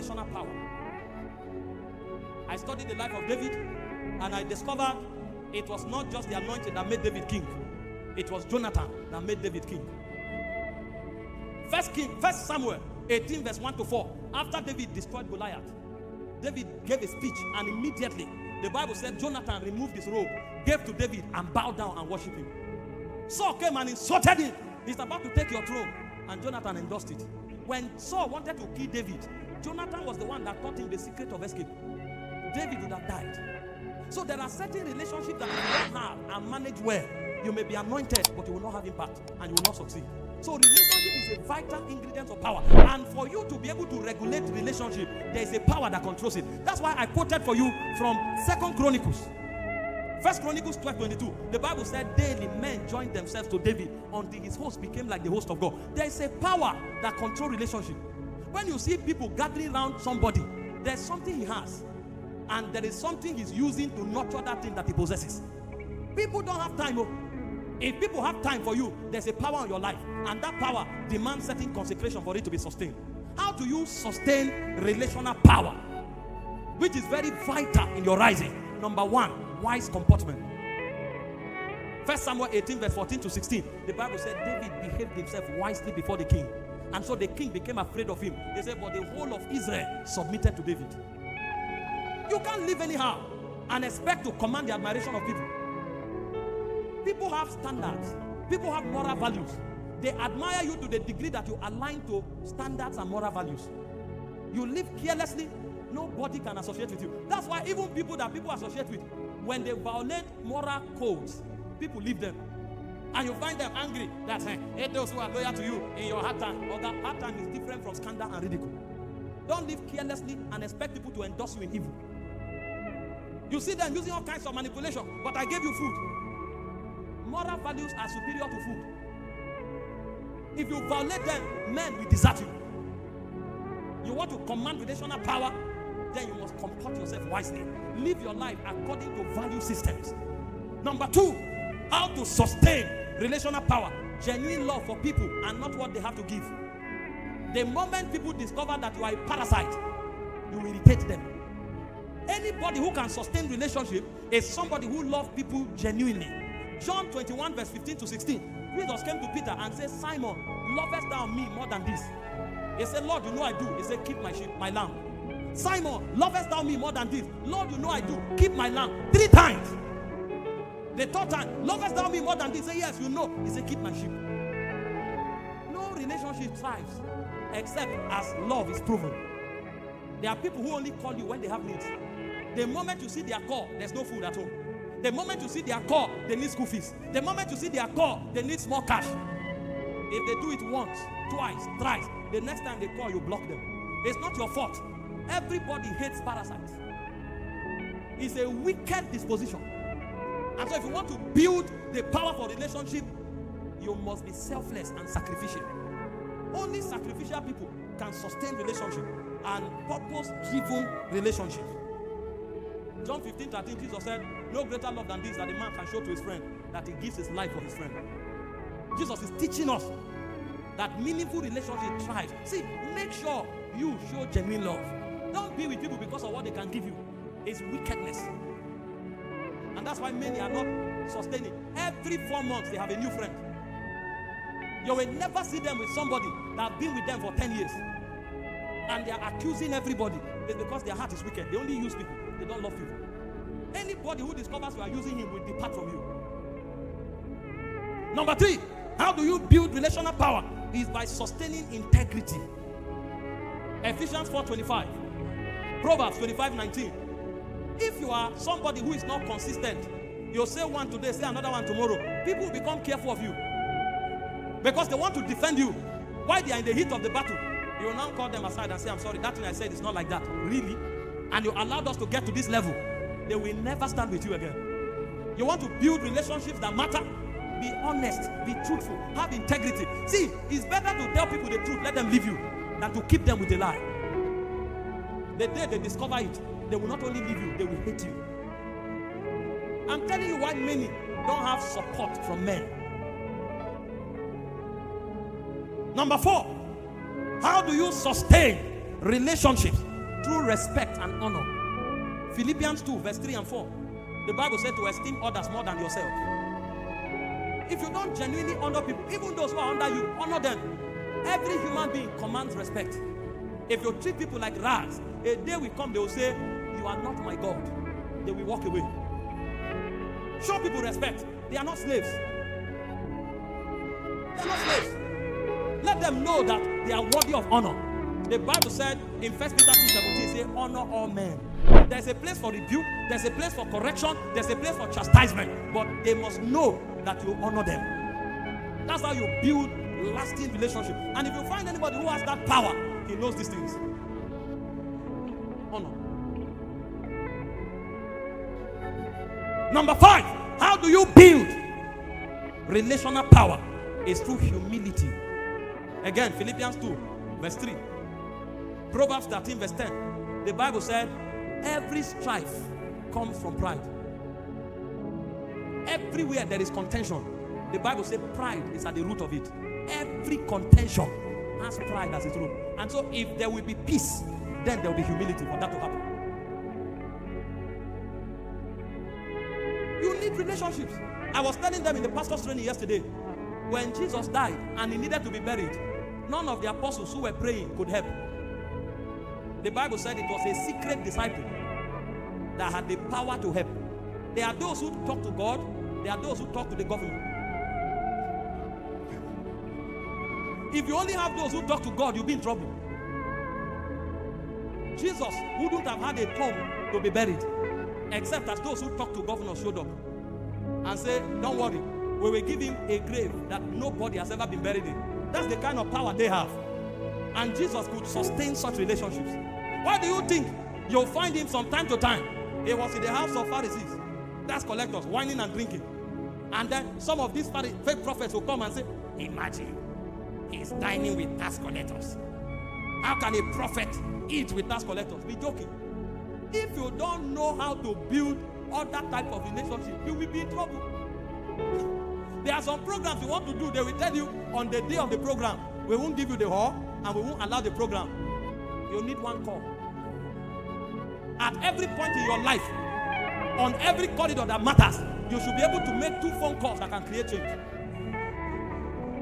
relational power. I studied the life of David, and I discovered it was not just the anointing that made David king. It was Jonathan that made David king. First Samuel 18 verse 1 to 4. After David destroyed Goliath, David gave a speech, and immediately the Bible said Jonathan removed his robe, gave to David, and bowed down and worshipped him. Saul came and insulted him. He's about to take your throne, and Jonathan endorsed it. When Saul wanted to kill David, Jonathan was the one that taught him the secret of escape. David would have died. So there are certain relationships that you don't have and manage well. You may be anointed, but you will not have impact, and you will not succeed. So relationship is a vital ingredient of power. And for you to be able to regulate relationship, there is a power that controls it. That's why I quoted for you from 2 Chronicles. 1 Chronicles 12:22. The Bible said daily men joined themselves to David until his host became like the host of God. There is a power that controls relationship. When you see people gathering around somebody, there's something he has, and there is something he's using to nurture that thing that he possesses. People don't have time. If people have time for you, there's a power in your life, and that power demands certain consecration for it to be sustained. How do you sustain relational power, which is very vital in your rising? Number one, wise comportment. 1 Samuel 18 verse 14 to 16. The Bible said David behaved himself wisely before the king, and so the king became afraid of him. They said, but the whole of Israel submitted to David. You can't live anyhow and expect to command the admiration of people. People have standards. People have moral values. They admire you to the degree that you align to standards and moral values. You live carelessly, nobody can associate with you. That's why even people that people associate with, when they violate moral codes, people leave them. And you find them angry that hey, those who are loyal to you in your hard time. Or that hard time is different from scandal and ridicule. Don't live carelessly and expect people to endorse you in evil. You see them using all kinds of manipulation, but I gave you food. Moral values are superior to food. If you violate them, men will desert you. You want to command relational power, then you must comport yourself wisely. Live your life according to value systems. Number two, how to sustain relational power. Genuine love for people and not what they have to give. The moment people discover that you are a parasite, you will irritate them. Anybody who can sustain relationship is somebody who loves people genuinely. John 21 verse 15 to 16. Jesus came to Peter and said, Simon, lovest thou me more than this? He said, Lord, you know I do. He said, keep my sheep, my lamb. Simon, lovest thou me more than this? Lord, you know I do. Keep my lamb. 3 times. The third time, lovest thou me more than this? He said, yes, you know. He said, keep my sheep. No relationship thrives except as love is proven. There are people who only call you when they have needs. The moment you see their call, there's no food at home. The moment you see their call, they need school fees. The moment you see their call, they need small cash. If they do it once, twice, thrice, the next time they call, you block them. It's not your fault. Everybody hates parasites. It's a wicked disposition. And so if you want to build the power for relationship, you must be selfless and sacrificial. Only sacrificial people can sustain relationship and purpose-driven relationship. John 15:13, Jesus said, no greater love than this that a man can show to his friend, that he gives his life for his friend. Jesus is teaching us that meaningful relationship thrives. See, make sure you show genuine love. Don't be with people because of what they can give you. It's wickedness. And that's why many are not sustaining. Every 4 months they have a new friend. You will never see them with somebody that has been with them for 10 years. And they are accusing everybody. It's because their heart is wicked. They only use people. They don't love people. Anybody who discovers you are using him will depart from you. Number 3, how do you build relational power? Is by sustaining integrity. Ephesians 4:25. Proverbs 25:19. If you are somebody who is not consistent, you'll say one today, say another one tomorrow. People will become careful of you. Because they want to defend you. While they are in the heat of the battle, you will now call them aside and say, I'm sorry, that thing I said is not like that. Really? And you allowed us to get to this level. They will never stand with you again. You want to build relationships that matter? Be honest, be truthful, have integrity. See, it's better to tell people the truth, let them leave you, than to keep them with a lie. The day they discover it, they will not only leave you, they will hate you. I'm telling you why many don't have support from men. Number 4, how do you sustain relationships through respect and honor. Philippians 2 verse 3 and 4. The Bible said to esteem others more than yourself. If you don't genuinely honor people, even those who are under you, honor them. Every human being commands respect. If you treat people like rats, a day will come, they will say, you are not my God. They will walk away. Show people respect. They are not slaves. They are not slaves. Let them know that they are worthy of honor. The Bible said in 1 Peter 2:17, say, honor all men. There's a place for rebuke, there's a place for correction, there's a place for chastisement, but they must know that you honor them. That's how you build lasting relationship. And if you find anybody who has that power, he knows these things. Honor. Number 5, how do you build relational power? Is through humility. Again, Philippians 2 verse 3. Proverbs 13 verse 10. The Bible said, every strife comes from pride. Everywhere there is contention, the Bible says pride is at the root of it. Every contention has pride as its root. And so if there will be peace, then there will be humility for that to happen. You need relationships. I was telling them in the pastor's training yesterday, when Jesus died and he needed to be buried, none of the apostles who were praying could help. The Bible said it was a secret disciple that had the power to help. There are those who talk to God, there are those who talk to the government. If you only have those who talk to God, you'll be in trouble. Jesus wouldn't have had a tomb to be buried, except as those who talk to governors showed up and say, don't worry, we will give him a grave that nobody has ever been buried in. That's the kind of power they have. And Jesus could sustain such relationships. Why do you think you'll find him from time to time? He was in the house of Pharisees, tax collectors, whining and drinking. And then some of these fake prophets will come and say, imagine, he's dining with tax collectors. How can a prophet eat with tax collectors? Be joking. If you don't know how to build other type of relationship, you will be in trouble. There are some programs you want to do, they will tell you on the day of the program, we won't give you the hall and we won't allow the program. You need one call. At every point in your life, on every corridor that matters, you should be able to make 2 phone calls that can create change.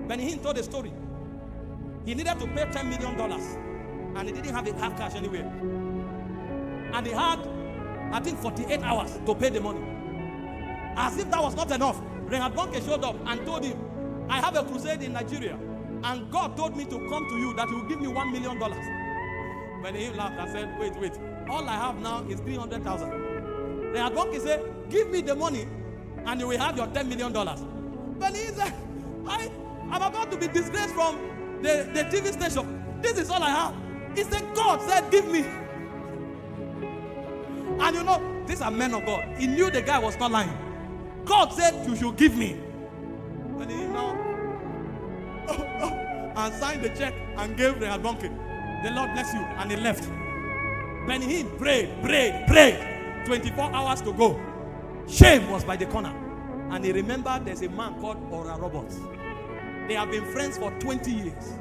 Benny Hinn told a story. He needed to pay $10 million and he didn't have cash anywhere. And he had, I think, 48 hours to pay the money. As if that was not enough, Reinhard Bonnke showed up and told him, I have a crusade in Nigeria and God told me to come to you that he will give me $1 million. When he laughed and said, wait, all I have now is 300,000. Reinhard Bonnke said, give me the money and you will have your $10 million. But he said, I'm about to be disgraced from the TV station. This is all I have. He said, God said, give me. And you know, these are men of God. He knew the guy was not lying. God said, you should give me. And he now and signed the check and gave Reinhard Bonnke. The Lord bless you. And he left. Benny Hinn prayed. 24 hours to go. Shame was by the corner. And he remembered there's a man called Orokpo. They have been friends for 20 years.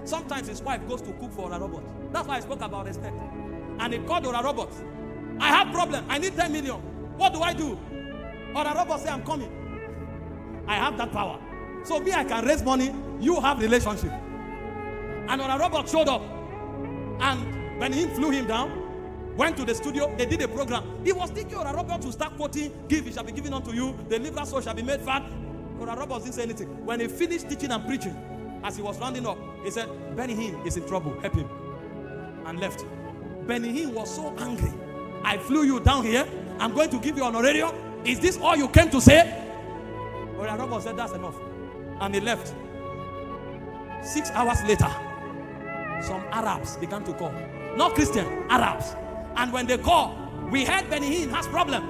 Sometimes his wife goes to cook for Orokpo. That's why I spoke about respect. And he called Orokpo. I have problem. I need 10 million. What do I do? Orokpo say, I'm coming. I have that power. So me, I can raise money. You have relationship. And Orokpo showed up. And when he flew him down, went to the studio, they did a program. He was thinking Orokpo to start quoting, give, it shall be given unto you, the liver soul shall be made fat. Orokpo didn't say anything. When he finished teaching and preaching, as he was rounding up, he said, Benny Hinn is in trouble, help him. And left. Benny Hinn was so angry. I flew you down here, I'm going to give you honorarium. Is this all you came to say? Orokpo said, that's enough. And he left. 6 hours later, some Arabs began to call. Not Christian, Arabs. And when they call, we heard Benny Hinn has problem.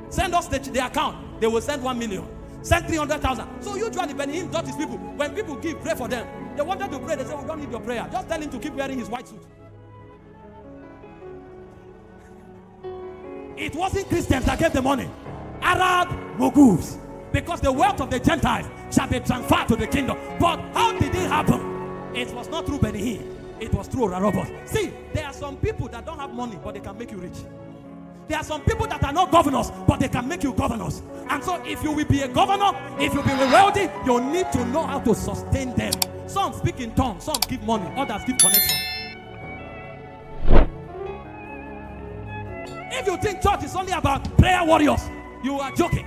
Send us the account. They will send 1 million. Send 300,000. So usually Benny Hinn taught his people, when people give, pray for them. They wanted to pray. They said, we don't need your prayer. Just tell him to keep wearing his white suit. It wasn't Christians that gave the money. Arab moguls. Because the wealth of the Gentiles shall be transferred to the kingdom. But how did it happen? It was not through Benny Hinn. It was through Orokpo. See, there are some people that don't have money, but they can make you rich. There are some people that are not governors, but they can make you governors. And so if you will be a governor, if you will be wealthy, you need to know how to sustain them. Some speak in tongues, some give money, others give connection. If you think church is only about prayer warriors, you are joking.